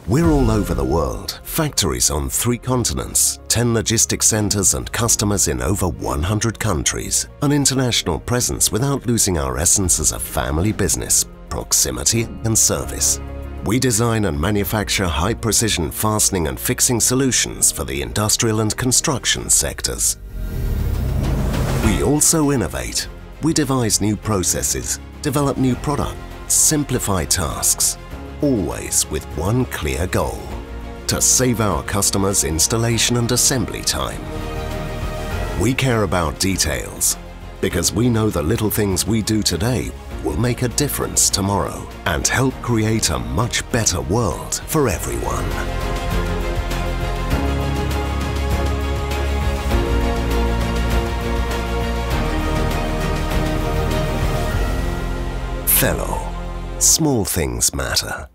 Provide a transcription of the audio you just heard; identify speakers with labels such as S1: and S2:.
S1: We're all over the world, factories on 3 continents, 10 logistics centers and customers in over 100 countries. An international presence without losing our essence as a family business, proximity and service. We design and manufacture high-precision fastening and fixing solutions for the industrial and construction sectors. We also innovate. We devise new processes, develop new products, simplify tasks, always with one clear goal: to save our customers installation and assembly time. We care about details because we know the little things we do today will make a difference tomorrow and help create a much better world for everyone. CELO. Small things matter.